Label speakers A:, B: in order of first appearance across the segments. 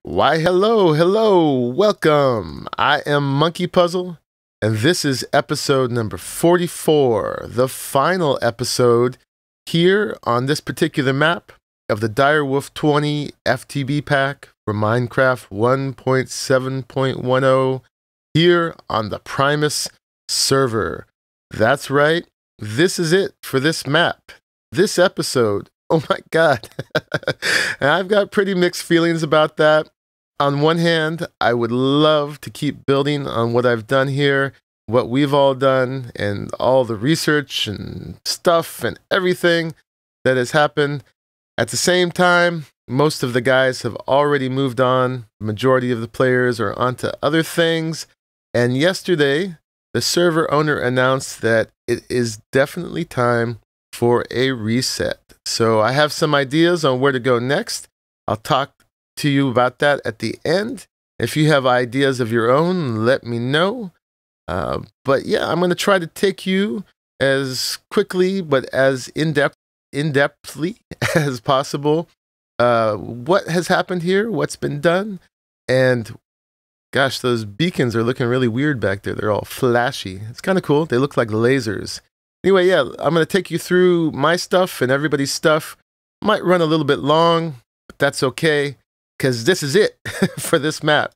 A: Why, hello, welcome. I am Monkeypuzzle, and this is episode number 44, the final episode here on this particular map of the Direwolf20 FTB pack for Minecraft 1.7.10 here on the Primus Server. That's right, this is it for this map, this episode. Oh my God. And I've got pretty mixed feelings about that. On one hand, I would love to keep building on what I've done here, what we've all done, and all the research and stuff and everything that has happened. At the same time, most of the guys have already moved on. The majority of the players are onto other things. And yesterday, the server owner announced that it is definitely time for a reset. So I have some ideas on where to go next. I'll talk to you about that at the end. If you have ideas of your own, let me know. But yeah, I'm going to try to take you as quickly but as in-depthly as possible. What has happened here, what's been done, and gosh, those beacons are looking really weird back there. They're all flashy. It's kind of cool. They look like lasers. Anyway, yeah, I'm going to take you through my stuff and everybody's stuff. Might run a little bit long, but that's okay, because this is it for this map.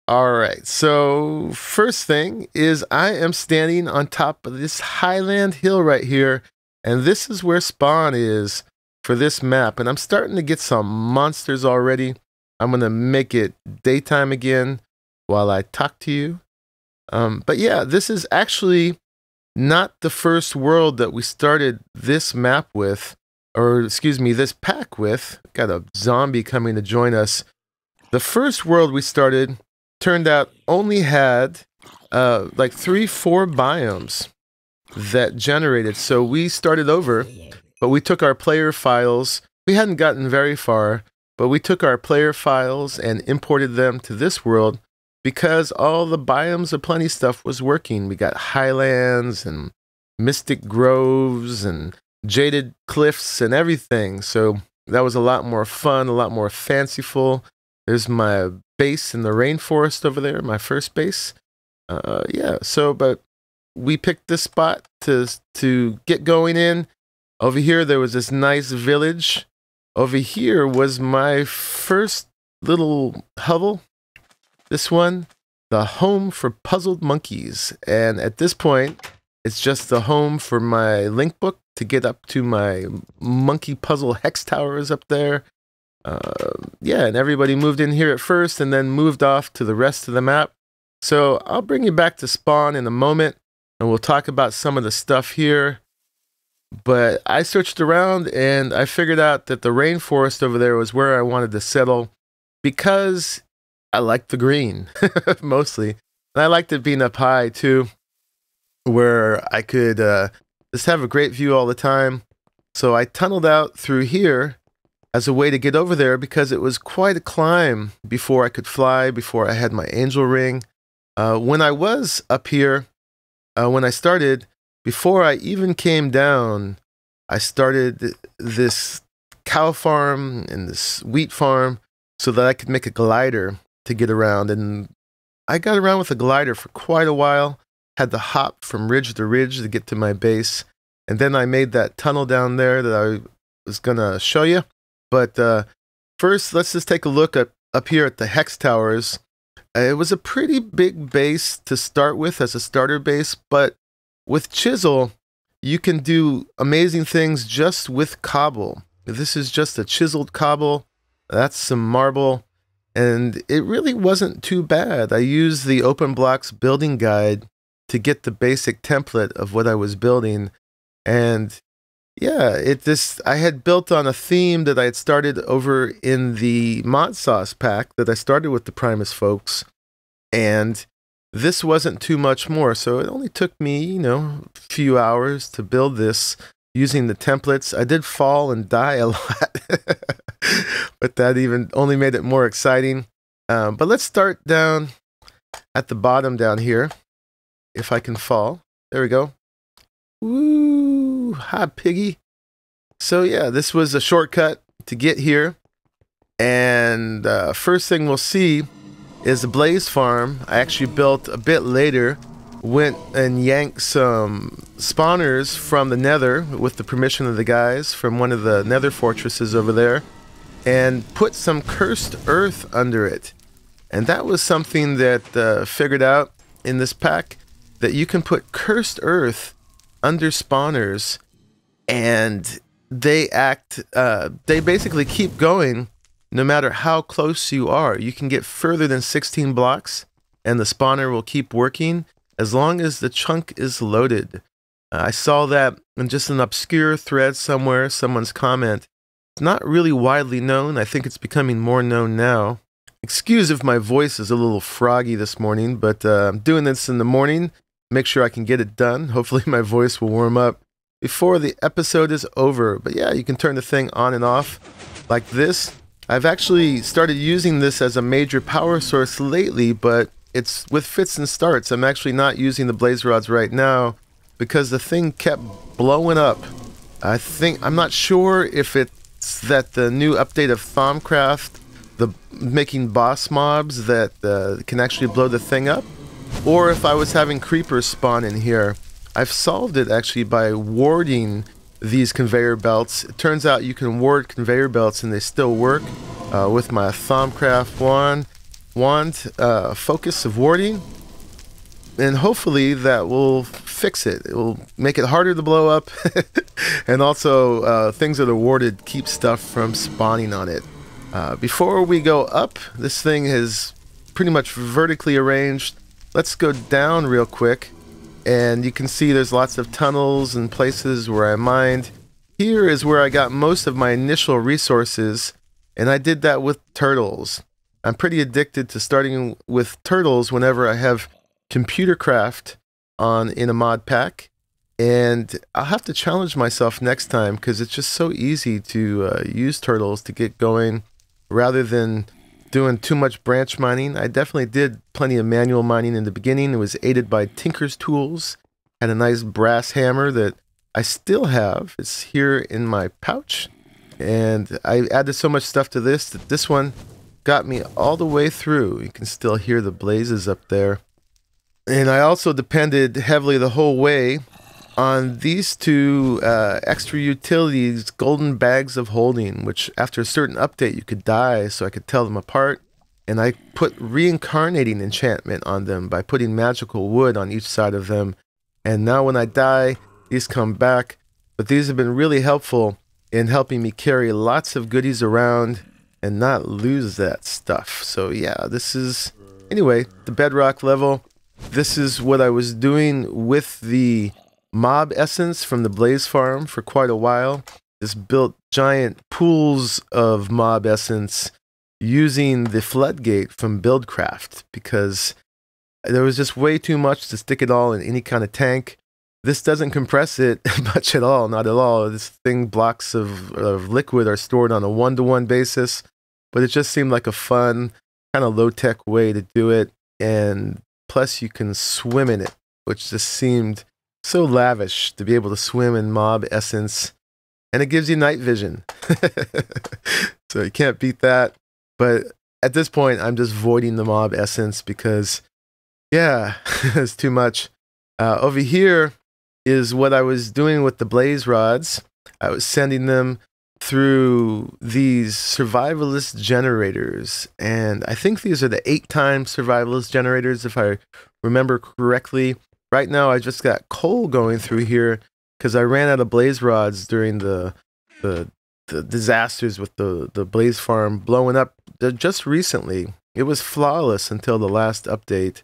A: All right, so first thing is I am standing on top of this highland hill right here, and this is where spawn is for this map. And I'm starting to get some monsters already. I'm going to make it daytime again while I talk to you. But yeah, this is actually not the first world that we started this map with, or excuse me, this pack with. Got a zombie coming to join us. The first world we started turned out only had like 3-4 biomes that generated. So we started over, but we took our player files. We hadn't gotten very far, but we took our player files and imported them to this world because all the biomes of plenty stuff was working. We got highlands and mystic groves and jaded cliffs and everything. So that was a lot more fun, a lot more fanciful. There's my base in the rainforest over there, my first base. Yeah, so, but we picked this spot to get going in. Over here, there was this nice village. Over here was my first little hovel. This one, the home for puzzled monkeys. And at this point, it's just the home for my link book to get up to my Monkeypuzzle hex towers up there. Yeah, and everybody moved in here at first and then moved off to the rest of the map. So I'll bring you back to spawn in a moment and we'll talk about some of the stuff here. But I searched around and I figured out that the rainforest over there was where I wanted to settle because I like the green, mostly. And I liked it being up high too, where I could just have a great view all the time. So I tunneled out through here as a way to get over there because it was quite a climb before I could fly, before I had my angel ring. When I was up here, when I started, before I even came down, I started this cow farm and this wheat farm so that I could make a glider to get around. And I got around with a glider for quite a while, had to hop from ridge to ridge to get to my base. And then I made that tunnel down there that I was going to show you. But first, let's just take a look up here at the hex towers. It was a pretty big base to start with as a starter base, but with chisel, you can do amazing things just with cobble. This is just a chiseled cobble. That's some marble. And it really wasn't too bad. I used the Open Blocks building guide to get the basic template of what I was building. And yeah, I had built on a theme that I had started over in the Mod Sauce pack that I started with the Primus folks. And this wasn't too much more. So it only took me, a few hours to build this using the templates. I did fall and die a lot, but that even only made it more exciting. But let's start down at the bottom down here. If I can fall. There we go. Woo! Hi, piggy. So yeah, this was a shortcut to get here. And first thing we'll see is the blaze farm. I actually built a bit later. Went and yanked some spawners from the nether with the permission of the guys from one of the nether fortresses over there, and put some cursed earth under it. And that was something that figured out in this pack, that you can put cursed earth under spawners and they basically keep going no matter how close you are. You can get further than 16 blocks and the spawner will keep working as long as the chunk is loaded. I saw that in just an obscure thread somewhere, someone's comment. It's not really widely known. I think it's becoming more known now. Excuse if my voice is a little froggy this morning, but I'm doing this in the morning. Make sure I can get it done. Hopefully my voice will warm up before the episode is over. But yeah, you can turn the thing on and off like this. I've actually started using this as a major power source lately, but it's with fits and starts. I'm actually not using the blaze rods right now because the thing kept blowing up. I'm not sure if it's that the new update of Thaumcraft, the making boss mobs that can actually blow the thing up, or if I was having creepers spawn in here. I've solved it actually by warding these conveyor belts. It turns out you can ward conveyor belts and they still work with my Thaumcraft wand focus of warding, and hopefully that will fix it. It will make it harder to blow up and also things that are warded keep stuff from spawning on it. Before we go up, this thing is pretty much vertically arranged. Let's go down real quick, and you can see there's lots of tunnels and places where I mined. Here is where I got most of my initial resources, and I did that with turtles. I'm pretty addicted to starting with turtles whenever I have computer craft on in a mod pack, and I'll have to challenge myself next time because it's just so easy to use turtles to get going rather than doing too much branch mining. I definitely did plenty of manual mining in the beginning. It was aided by Tinker's Tools. Had a nice brass hammer that I still have. It's here in my pouch, and I added so much stuff to this that this one got me all the way through. You can still hear the blazes up there. And I also depended heavily the whole way on these two extra utilities, golden bags of holding, which after a certain update you could dye so I could tell them apart. And I put reincarnating enchantment on them by putting magical wood on each side of them. And now when I die, these come back. But these have been really helpful in helping me carry lots of goodies around and not lose that stuff. So yeah, this is, anyway, the bedrock level. This is what I was doing with the mob essence from the blaze farm for quite a while. Just built giant pools of mob essence using the floodgate from Buildcraft because there was just way too much to stick it all in any kind of tank. This doesn't compress it much at all, not at all. This thing, blocks of liquid are stored on a one-to-one basis, but it just seemed like a fun, kind of low-tech way to do it. And plus you can swim in it, which just seemed so lavish to be able to swim in mob essence, and it gives you night vision. So you can't beat that. But at this point, I'm just voiding the mob essence because, yeah, it's too much. Over here is what I was doing with the blaze rods. I was sending them through these survivalist generators, and I think these are the 8-time survivalist generators if I remember correctly. Right now I just got coal going through here because I ran out of blaze rods during the disasters with the blaze farm blowing up just recently. It was flawless until the last update.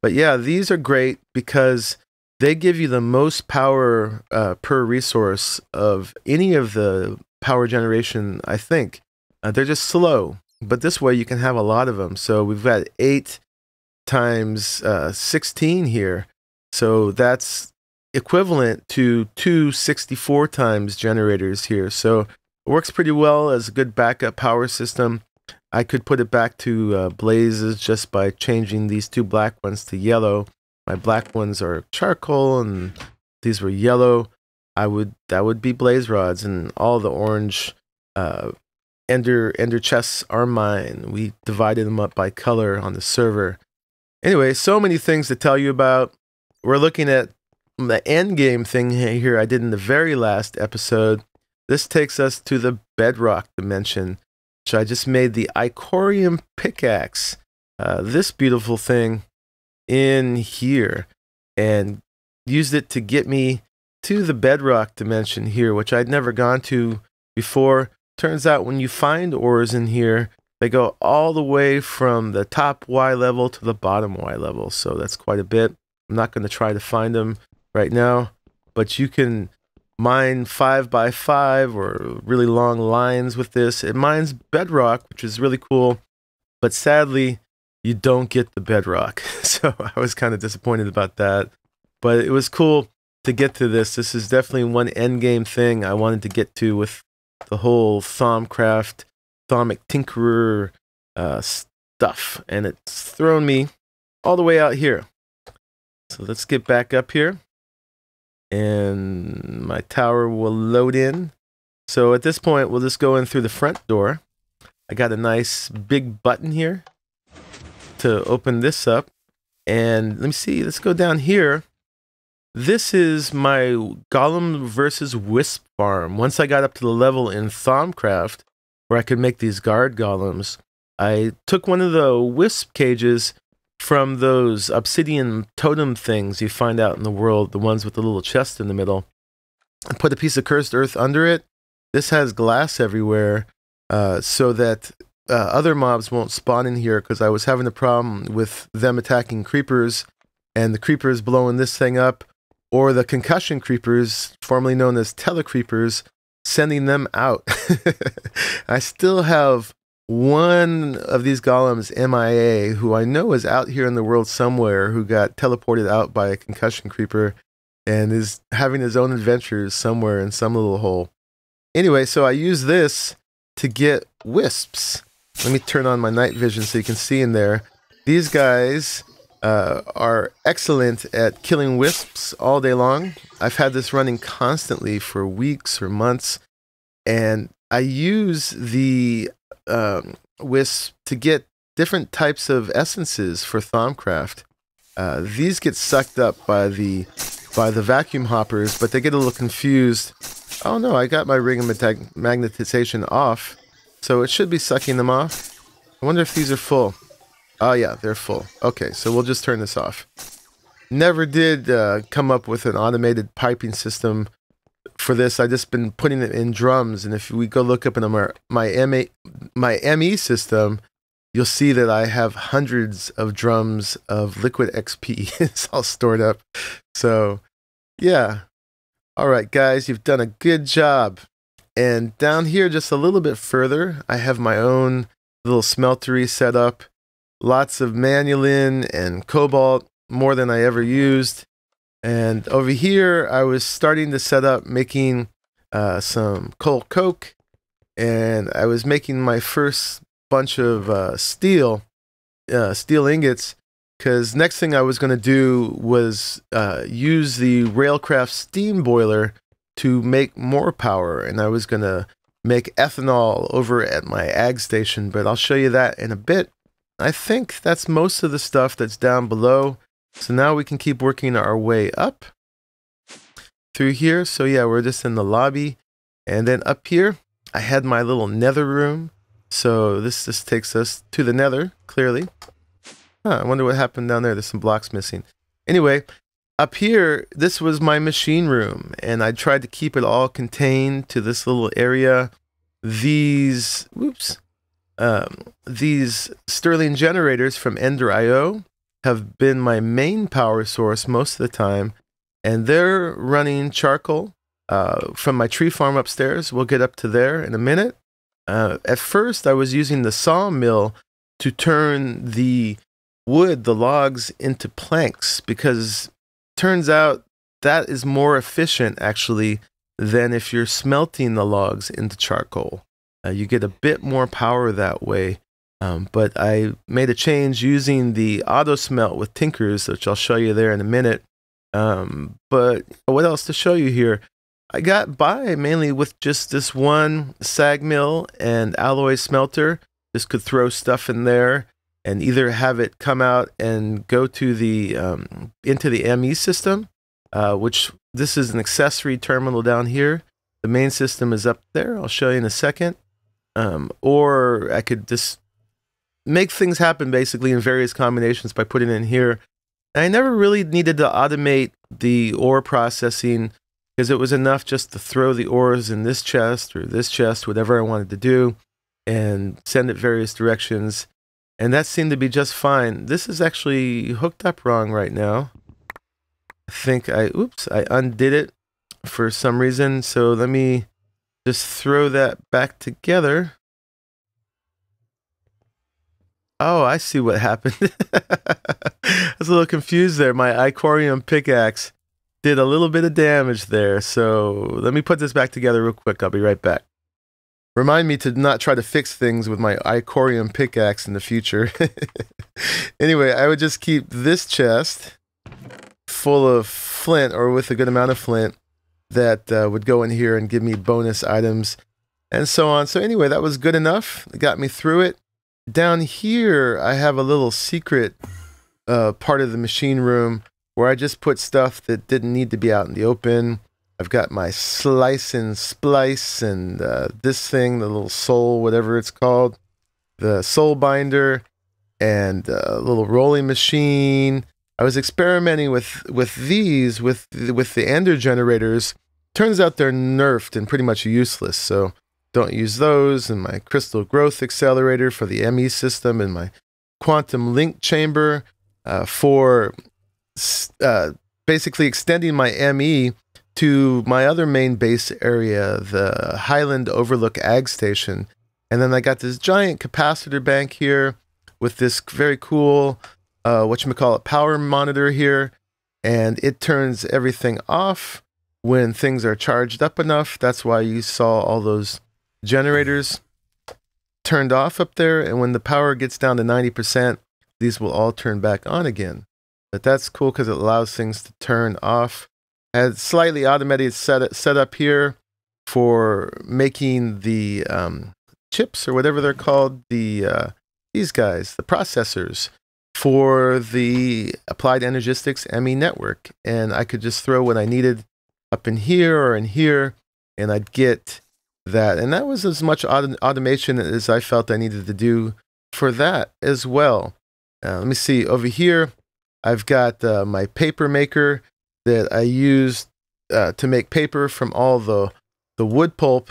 A: But yeah, these are great because they give you the most power per resource of any of the power generation, I think. They're just slow, but this way you can have a lot of them. So we've got 8 times 16 here. So that's equivalent to 2 64 times generators here. So it works pretty well as a good backup power system. I could put it back to blazes just by changing these 2 black ones to yellow. My black ones are charcoal and these were yellow. That would be blaze rods, and all the orange ender chests are mine. We divided them up by color on the server. Anyway, so many things to tell you about. We're looking at the end game thing here I did in the very last episode. This takes us to the bedrock dimension, which I just made the Icorium pickaxe. This beautiful thing in here, and used it to get me to the bedrock dimension here, which I'd never gone to before. Turns out when you find ores in here, they go all the way from the top Y level to the bottom Y level, so that's quite a bit. I'm not going to try to find them right now, but you can mine 5x5 or really long lines with this. It mines bedrock, which is really cool, but sadly, you don't get the bedrock. So I was kind of disappointed about that, but it was cool to get to this. This is definitely one end game thing I wanted to get to with the whole Thaumcraft, Thaumic Tinkerer stuff, and it's thrown me all the way out here. So let's get back up here, and my tower will load in. So at this point, we'll just go in through the front door. I got a nice big button here to open this up, and let me see, let's go down here. This is my Golem versus Wisp farm. Once I got up to the level in Thaumcraft where I could make these guard golems, I took one of the wisp cages from those obsidian totem things you find out in the world, the ones with the little chest in the middle, and put a piece of cursed earth under it. This has glass everywhere, so that other mobs won't spawn in here, because I was having a problem with them attacking creepers, and the creepers blowing this thing up, or the concussion creepers, formerly known as telecreepers, sending them out. I still have one of these golems, MIA, who I know is out here in the world somewhere, who got teleported out by a concussion creeper and is having his own adventures somewhere in some little hole. Anyway, so I use this to get wisps. Let me turn on my night vision so you can see in there. These guys are excellent at killing wisps all day long. I've had this running constantly for weeks or months, and I use the wisp to get different types of essences for Thaumcraft. These get sucked up by the vacuum hoppers, but they get a little confused. Oh no, I got my ring of magnetization off, so it should be sucking them off. I wonder if these are full. Oh yeah, they're full. Okay, so we'll just turn this off. Never did come up with an automated piping system for this. I just been putting it in drums, and if we go look up in my ME system, you'll see that I have hundreds of drums of liquid XP. It's all stored up. So yeah. All right, guys, you've done a good job. And down here, just a little bit further, I have my own little smeltery set up. Lots of manulin and cobalt, more than I ever used. And over here, I was starting to set up making some coal coke, and I was making my first bunch of steel ingots, because next thing I was going to do was use the Railcraft steam boiler to make more power, and I was going to make ethanol over at my ag station, but I'll show you that in a bit. I think that's most of the stuff that's down below. So now we can keep working our way up through here. So yeah, we're just in the lobby. And then up here, I had my little nether room. So this just takes us to the nether, clearly. I wonder what happened down there. There's some blocks missing. Anyway, up here, this was my machine room. And I tried to keep it all contained to this little area. These Sterling generators from Ender.io have been my main power source most of the time, and they're running charcoal from my tree farm upstairs. We'll get up to there in a minute. At first, I was using the sawmill to turn the wood, the logs, into planks, because turns out that is more efficient, actually, than if you're smelting the logs into charcoal. You get a bit more power that way. But I made a change using the auto smelt with tinkers, which I'll show you there in a minute. But what else to show you here? I got by mainly with just this one sag mill and alloy smelter. Just could throw stuff in there and either have it come out and go to the into the ME system, which this is an accessory terminal down here. The main system is up there. I'll show you in a second. Or I could just make things happen basically in various combinations by putting it in here. And I never really needed to automate the ore processing because it was enough just to throw the ores in this chest or this chest, whatever I wanted to do, and send it various directions. And that seemed to be just fine. This is actually hooked up wrong right now. I think I undid it for some reason. So let me just throw that back together. Oh, I see what happened. I was a little confused there. My Icorium pickaxe did a little bit of damage there. So let me put this back together real quick. I'll be right back. Remind me to not try to fix things with my Icorium pickaxe in the future. Anyway, I would just keep this chest full of flint, or with a good amount of flint, that would go in here and give me bonus items and so on. So anyway, that was good enough. It got me through it. Down here, I have a little secret part of the machine room where I just put stuff that didn't need to be out in the open. I've got my slice and splice and this thing, the little soul, whatever it's called, the soul binder, and a little rolling machine. I was experimenting with these, with the ender generators. Turns out they're nerfed and pretty much useless, so don't use those. And my crystal growth accelerator for the ME system, and my quantum link chamber for basically extending my ME to my other main base area, the Highland Overlook Ag Station. And then I got this giant capacitor bank here with this very cool, whatchamacallit, power monitor here. And it turns everything off when things are charged up enough. That's why you saw all those generators turned off up there. And when the power gets down to 90%, these will all turn back on again. But that's cool because it allows things to turn off. I had slightly automated set up here for making the chips, or whatever they're called, the these guys, the processors for the Applied Energistics ME network. And I could just throw what I needed up in here or in here, and I'd get that. And that was as much automation as I felt I needed to do for that as well. Let me see, over here I've got my paper maker that I used to make paper from all the wood pulp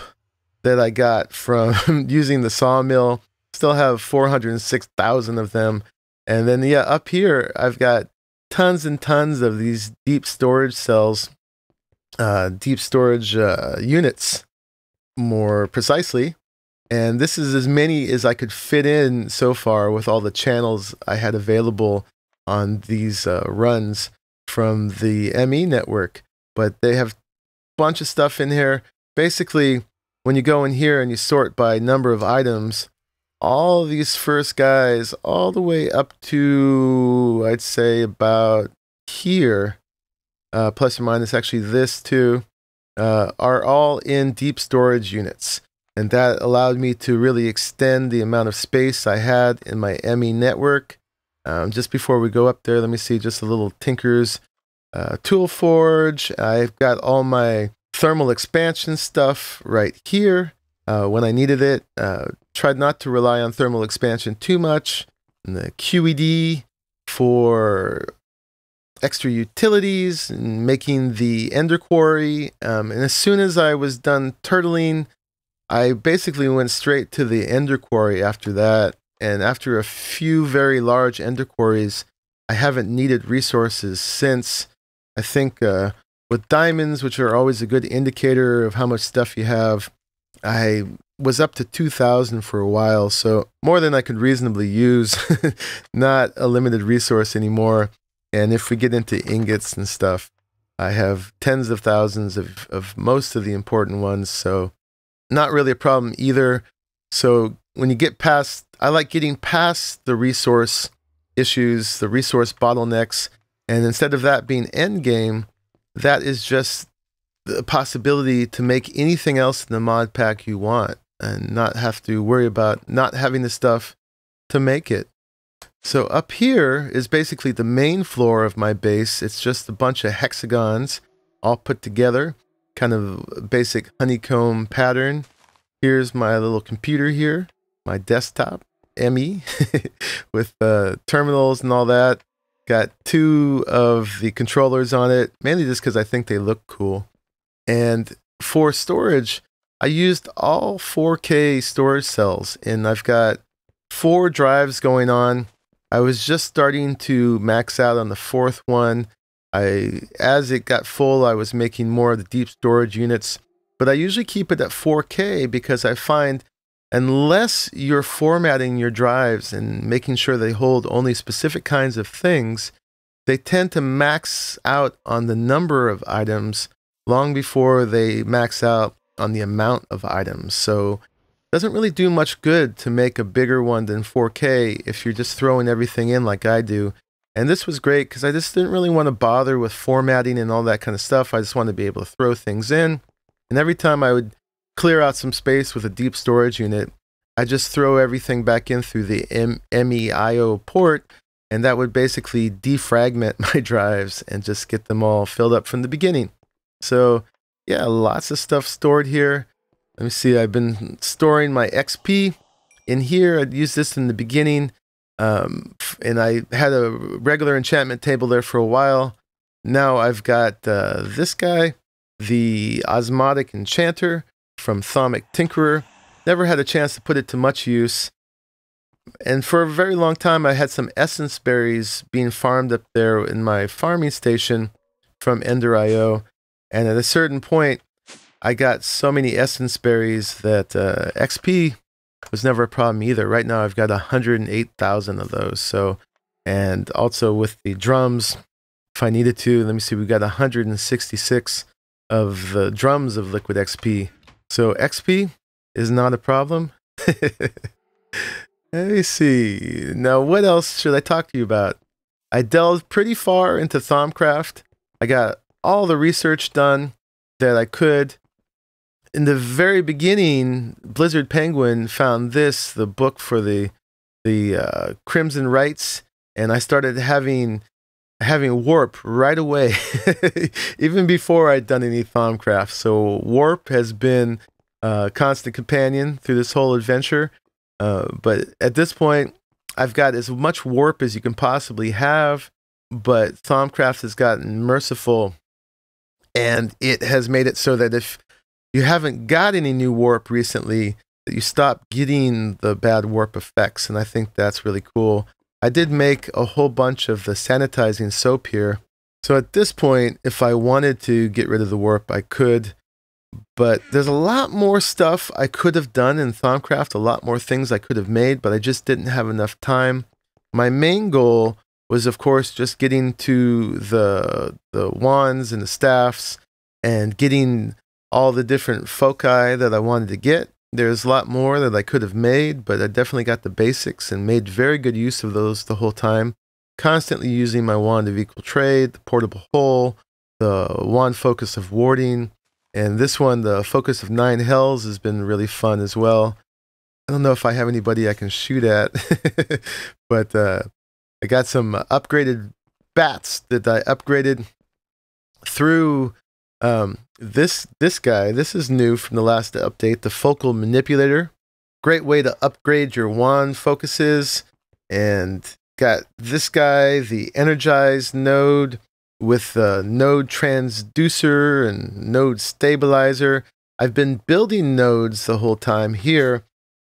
A: that I got from using the sawmill. Still have 406,000 of them. And then, yeah, up here I've got tons and tons of these deep storage cells, deep storage units, more precisely. And this is as many as I could fit in so far with all the channels I had available on these runs from the ME network. But they have a bunch of stuff in here. Basically, when you go in here and you sort by number of items, all these first guys, all the way up to, I'd say, about here, plus or minus actually this too, are all in deep storage units. And that allowed me to really extend the amount of space I had in my ME network. Just before we go up there, let me see, just a little Tinker's tool forge. I've got all my thermal expansion stuff right here when I needed it. Tried not to rely on thermal expansion too much. And the QED for extra utilities and making the ender quarry. And as soon as I was done turtling, I basically went straight to the ender quarry after that. And after a few very large ender quarries, I haven't needed resources since. I think with diamonds, which are always a good indicator of how much stuff you have, I was up to 2,000 for a while, so more than I could reasonably use. Not a limited resource anymore. And if we get into ingots and stuff, I have tens of thousands of most of the important ones, so not really a problem either. So when you get past, I like getting past the resource issues, the resource bottlenecks, and instead of that being end game, that is just the possibility to make anything else in the mod pack you want and not have to worry about not having the stuff to make it. So up here is basically the main floor of my base. It's just a bunch of hexagons all put together, kind of basic honeycomb pattern. Here's my little computer here, my desktop, ME, with terminals and all that. Got 2 of the controllers on it, mainly just because I think they look cool. And for storage, I used all 4K storage cells, and I've got 4 drives going on. I was just starting to max out on the 4th one. As it got full, I was making more of the deep storage units, but I usually keep it at 4K because I find unless you're formatting your drives and making sure they hold only specific kinds of things, they tend to max out on the number of items long before they max out on the amount of items. So doesn't really do much good to make a bigger one than 4K if you're just throwing everything in like I do. And this was great because I just didn't really want to bother with formatting and all that kind of stuff. I just wanted to be able to throw things in. And every time I would clear out some space with a deep storage unit, I just throw everything back in through the MEIO port, and that would basically defragment my drives and just get them all filled up from the beginning. So yeah, lots of stuff stored here. Let me see, I've been storing my XP in here. I'd used this in the beginning, and I had a regular enchantment table there for a while. Now I've got this guy, the Osmotic Enchanter from Thaumic Tinkerer. Never had a chance to put it to much use. And for a very long time, I had some essence berries being farmed up there in my farming station from Ender.io. And at a certain point, I got so many essence berries that XP was never a problem either. Right now, I've got 108,000 of those. So, and also with the drums, if I needed to, let me see, we've got 166 of the drums of liquid XP. So XP is not a problem. Let me see. Now, what else should I talk to you about? I delved pretty far into Thaumcraft. I got all the research done that I could. In the very beginning, Blizzard Penguin found this, the book for the Crimson Rites, and I started having warp right away, even before I'd done any Thaumcraft. So warp has been a constant companion through this whole adventure. But at this point, I've got as much warp as you can possibly have, but Thaumcraft has gotten merciful, and it has made it so that if you haven't got any new warp recently, that you stop getting the bad warp effects, and I think that's really cool. I did make a whole bunch of the sanitizing soap here, so at this point, if I wanted to get rid of the warp, I could. But there's a lot more stuff I could have done in Thaumcraft, a lot more things I could have made, but I just didn't have enough time. My main goal was, of course, just getting to the wands and the staffs and getting all the different foci that I wanted to get. There's a lot more that I could have made, but I definitely got the basics and made very good use of those the whole time. Constantly using my wand of equal trade, the portable hole, the wand focus of warding. And this one, the Focus of 9 Hells, has been really fun as well. I don't know if I have anybody I can shoot at, but I got some upgraded bats that I upgraded through this guy. This is new from the last update, the Focal Manipulator. Great way to upgrade your wand focuses. And got this guy, the Energized node, with node transducer and node stabilizer. I've been building nodes the whole time here.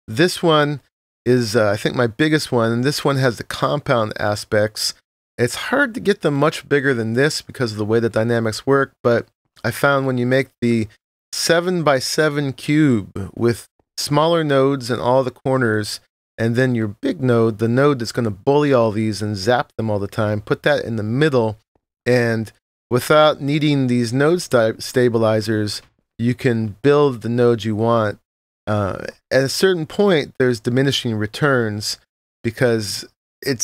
A: This one is, I think, my biggest one, and this one has the compound aspects. It's hard to get them much bigger than this because of the way the dynamics work, but I found when you make the 7x7 cube with smaller nodes in all the corners, and then your big node, the node that's going to bully all these and zap them all the time, put that in the middle. And without needing these node stabilizers, you can build the nodes you want. At a certain point, there's diminishing returns because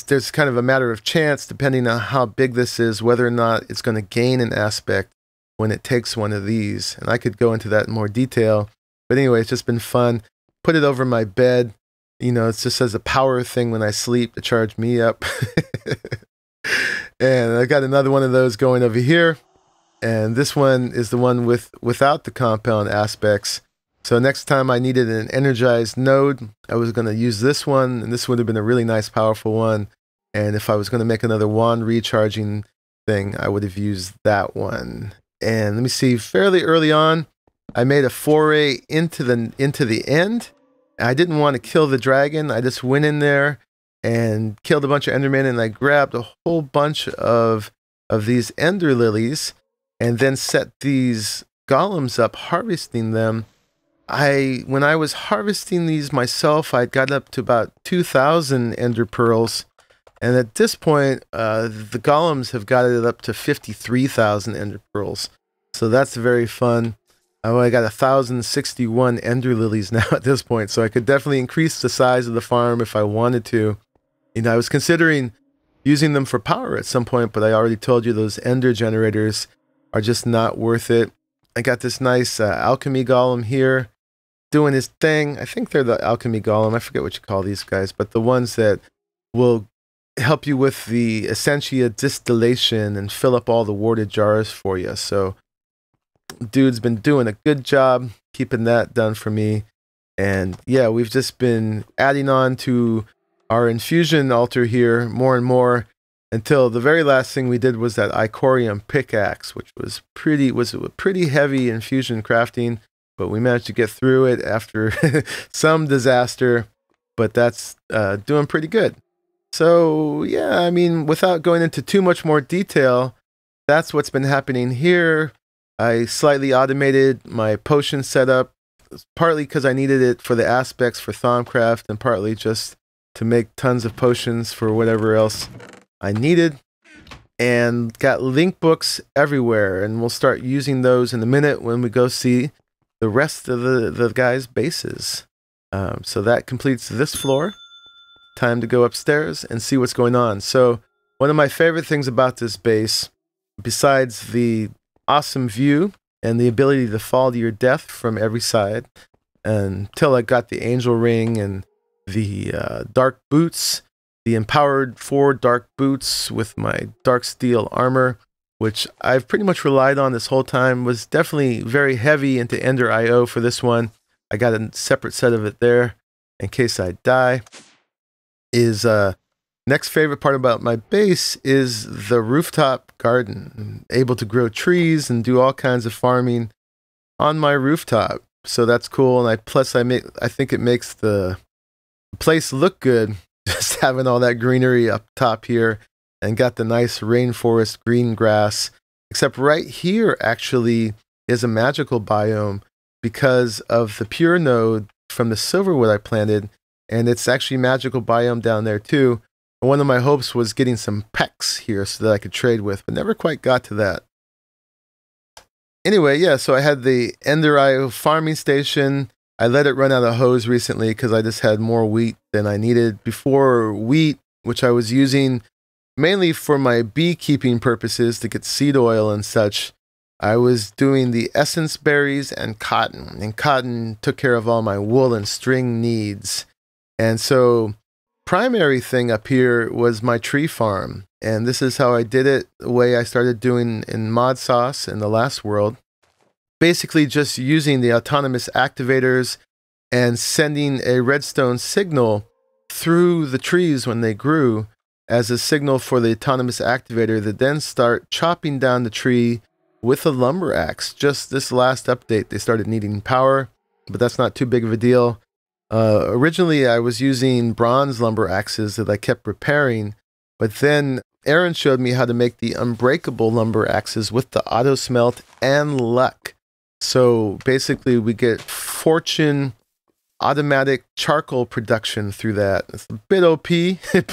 A: there's kind of a matter of chance, depending on how big this is, whether or not it's going to gain an aspect when it takes one of these. And I could go into that in more detail. But anyway, it's just been fun. Put it over my bed. You know, it's just as a power thing when I sleep to charge me up. And I got another one of those going over here. And this one is the one without the compound aspects. So next time I needed an energized node, I was going to use this one, and this would have been a really nice, powerful one. And if I was going to make another wand recharging thing, I would have used that one. And let me see, fairly early on, I made a foray into the end. I didn't want to kill the dragon. I just went in there and killed a bunch of endermen, and I grabbed a whole bunch of these ender lilies and then set these golems up, harvesting them. When I was harvesting these myself, I got up to about 2,000 ender pearls. And at this point, the golems have got it up to 53,000 ender pearls. So that's very fun. I got 1,061 ender lilies now at this point. So I could definitely increase the size of the farm if I wanted to. You know, I was considering using them for power at some point, but I already told you those ender generators are just not worth it. I got this nice alchemy golem here doing his thing. I think they're the alchemy golem. I forget what you call these guys, but the ones that will help you with the essentia distillation and fill up all the warded jars for you. So dude's been doing a good job keeping that done for me. And yeah, we've just been adding on to our infusion altar here more and more until the very last thing we did was that Icorium pickaxe, which was pretty heavy infusion crafting, but we managed to get through it after some disaster. But that's doing pretty good. So yeah, I mean, without going into too much more detail, that's what's been happening here. I slightly automated my potion setup, partly because I needed it for the aspects for Thaumcraft, and partly just to make tons of potions for whatever else I needed. And got link books everywhere, and we'll start using those in a minute when we go see the rest of the guys' bases. So that completes this floor. Time to go upstairs and see what's going on. So one of my favorite things about this base, besides the awesome view and the ability to fall to your death from every side, until I got the angel ring and the dark boots, the empowered 4 dark boots with my dark steel armor, which I've pretty much relied on this whole time, was definitely very heavy into Ender IO for this one. I got a separate set of it there in case I die. Next favorite part about my base is the rooftop garden. I'm able to grow trees and do all kinds of farming on my rooftop. So that's cool. And I think it makes the place look good just having all that greenery up top here, and got the nice rainforest green grass. Except right here actually is a magical biome because of the pure node from the silverwood I planted. And it's actually magical biome down there too. And one of my hopes was getting some pecks here so that I could trade with, but never quite got to that. Anyway, yeah, so I had the Ender IO farming station. I let it run out of hose recently because I just had more wheat than I needed. Before wheat, which I was using mainly for my beekeeping purposes to get seed oil and such, I was doing the essence berries and cotton took care of all my wool and string needs. And so primary thing up here was my tree farm. And this is how I did it, the way I started doing in Mod Sauce in the last world. Basically just using the autonomous activators and sending a redstone signal through the trees when they grew as a signal for the autonomous activator to then start chopping down the tree with a lumber axe. Just this last update, they started needing power, but that's not too big of a deal. Originally, I was using bronze lumber axes that I kept repairing, but then Aaron showed me how to make the unbreakable lumber axes with the auto smelt and luck. So basically, we get fortune automatic charcoal production through that. It's a bit OP,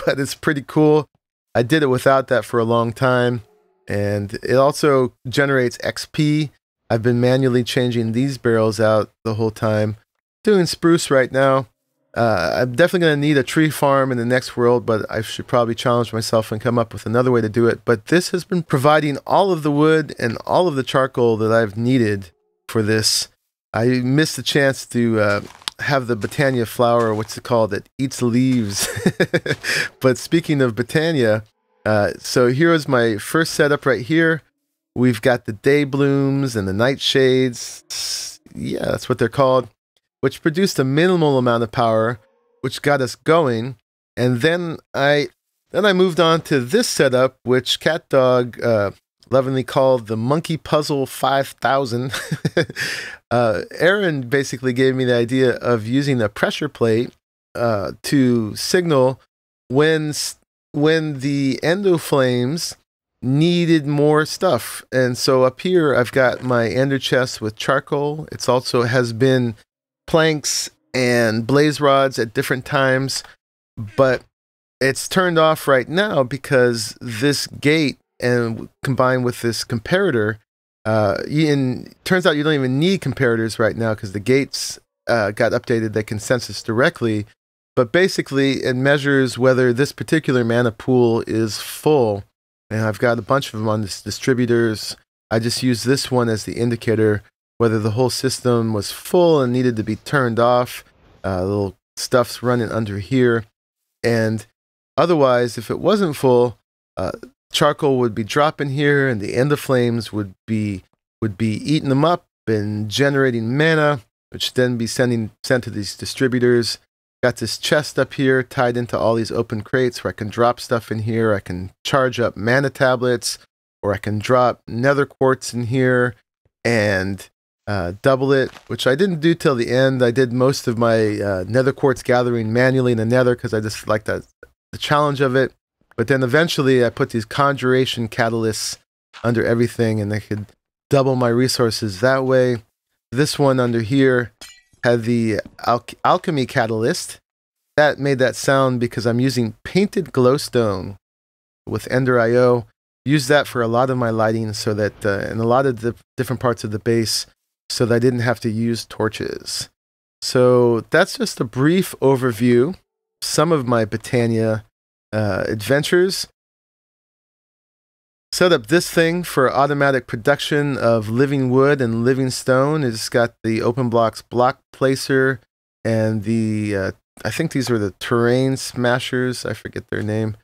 A: but it's pretty cool. I did it without that for a long time, and it also generates XP. I've been manually changing these barrels out the whole time. Doing spruce right now. I'm definitely going to need a tree farm in the next world, but I should probably challenge myself and come up with another way to do it. But this has been providing all of the wood and all of the charcoal that I've needed for this. I missed the chance to have the Botania flower, what's it called, that eats leaves. But speaking of Botania, so here is my first setup right here. We've got the day blooms and the nightshades. Yeah, that's what they're called, which produced a minimal amount of power, which got us going. And then I moved on to this setup, which CatDog lovingly called the Monkeypuzzle 5000. Aaron basically gave me the idea of using a pressure plate to signal when the endo flames needed more stuff. And so up here I've got my ender chest with charcoal. It's also has been planks and blaze rods at different times, but it's turned off right now because this gate, and combined with this comparator, turns out you don't even need comparators right now because the gates got updated. They can sense this directly, but basically it measures whether this particular mana pool is full. And I've got a bunch of them on this distributors. I just use this one as the indicator whether the whole system was full and needed to be turned off. Little stuff's running under here. And otherwise, if it wasn't full, charcoal would be dropping here and the end of flames would be eating them up and generating mana, which then be sent to these distributors. Got this chest up here tied into all these open crates where I can drop stuff in here. I can charge up mana tablets, or I can drop nether quartz in here and double it, which I didn't do till the end. I did most of my nether quartz gathering manually in the nether because I just like the challenge of it. But then eventually I put these conjuration catalysts under everything and I could double my resources that way. This one under here had the alchemy catalyst. That made that sound because I'm using painted glowstone with Ender IO. Use that for a lot of my lighting so that in a lot of the different parts of the base so that I didn't have to use torches. So that's just a brief overview. Some of my Botania adventures. Set up this thing for automatic production of living wood and living stone. It's got the open blocks block placer and the I think these are the terrain smashers. I forget their name.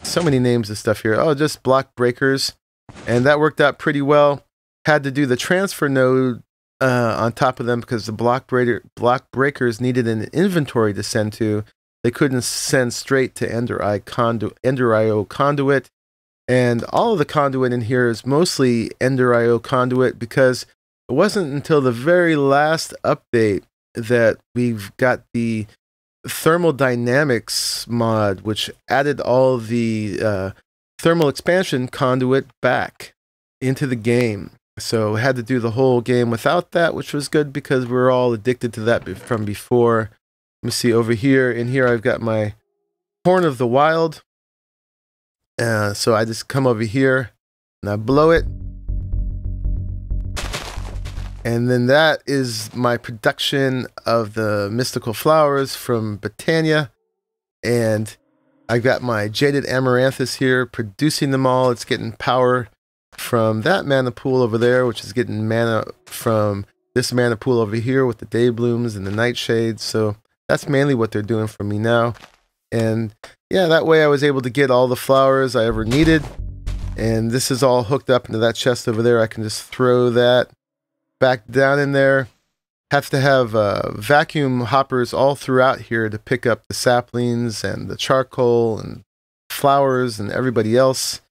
A: So many names of stuff here. Oh, just block breakers. And that worked out pretty well. Had to do the transfer node on top of them because the block breakers needed an inventory to send to. They couldn't send straight to Ender IO conduit. And all of the conduit in here is mostly Ender IO conduit because it wasn't until the very last update that we've got the thermodynamics mod, which added all the thermal expansion conduit back into the game. So I had to do the whole game without that, which was good because we were all addicted to that from before. Let me see over here. In here I've got my Horn of the Wild. So I just come over here and I blow it. And then that is my production of the mystical flowers from Botania. And I've got my jaded amaranthus here producing them all. It's getting power from that mana pool over there, which is getting mana from this mana pool over here with the day blooms and the nightshades. So that's mainly what they're doing for me now. And yeah, that way I was able to get all the flowers I ever needed. And this is all hooked up into that chest over there. I can just throw that back down in there. Have to have vacuum hoppers all throughout here to pick up the saplings and the charcoal and flowers and everybody else.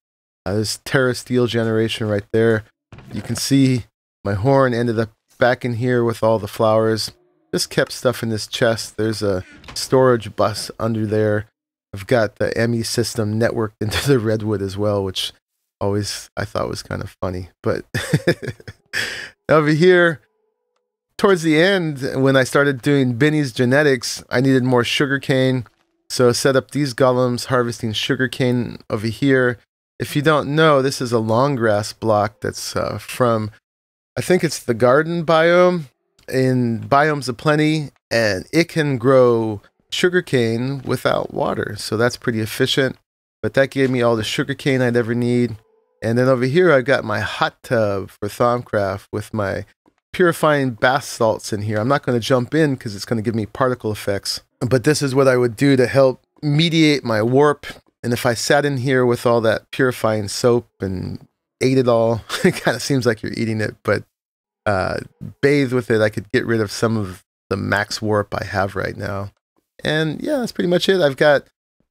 A: There's Terra Steel generation right there. You can see my horn ended up back in here with all the flowers. Just kept stuff in this chest. There's a storage bus under there. I've got the ME system networked into the redwood as well, which always I thought was kind of funny. But over here, towards the end, when I started doing Benny's genetics, I needed more sugarcane. So I set up these golems harvesting sugarcane over here. If you don't know, this is a long grass block that's from, I think it's the garden biome in Biomes of Plenty. and it can grow sugarcane without water. So that's pretty efficient. But that gave me all the sugarcane I'd ever need. And then over here, I've got my hot tub for Thaumcraft with my purifying bath salts in here. I'm not going to jump in because it's going to give me particle effects. But this is what I would do to help mediate my warp. And if I sat in here with all that purifying soap and ate it all, it kind of seems like you're eating it, but bathe with it, I could get rid of some of the max warp I have right now. And yeah, that's pretty much it. I've got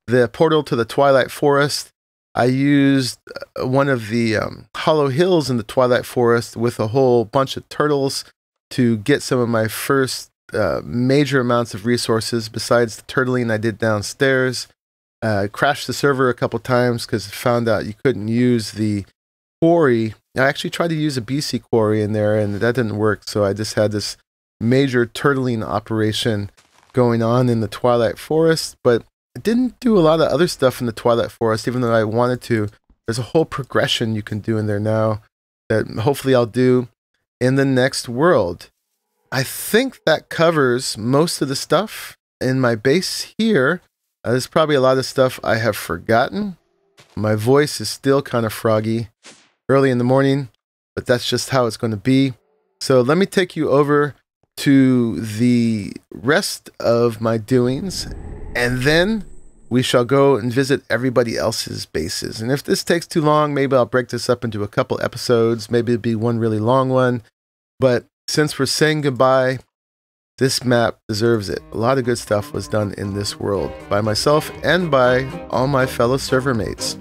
A: the portal to the Twilight Forest. I used one of the hollow hills in the Twilight Forest with a whole bunch of turtles to get some of my first major amounts of resources besides the turtling I did downstairs. Crashed the server a couple times because I found out you couldn't use the quarry. I actually tried to use a BC quarry in there and that didn't work, so I just had this major turtling operation going on in the Twilight Forest, but I didn't do a lot of other stuff in the Twilight Forest, even though I wanted to. There's a whole progression you can do in there now that hopefully I'll do in the next world. I think that covers most of the stuff in my base here. There's probably a lot of stuff I have forgotten. My voice is still kind of froggy early in the morning, but that's just how it's going to be. So let me take you over to the rest of my doings, and then we shall go and visit everybody else's bases. And if this takes too long, maybe I'll break this up into a couple episodes. Maybe it'll be one really long one. But since we're saying goodbye, this map deserves it. A lot of good stuff was done in this world by myself and by all my fellow server mates.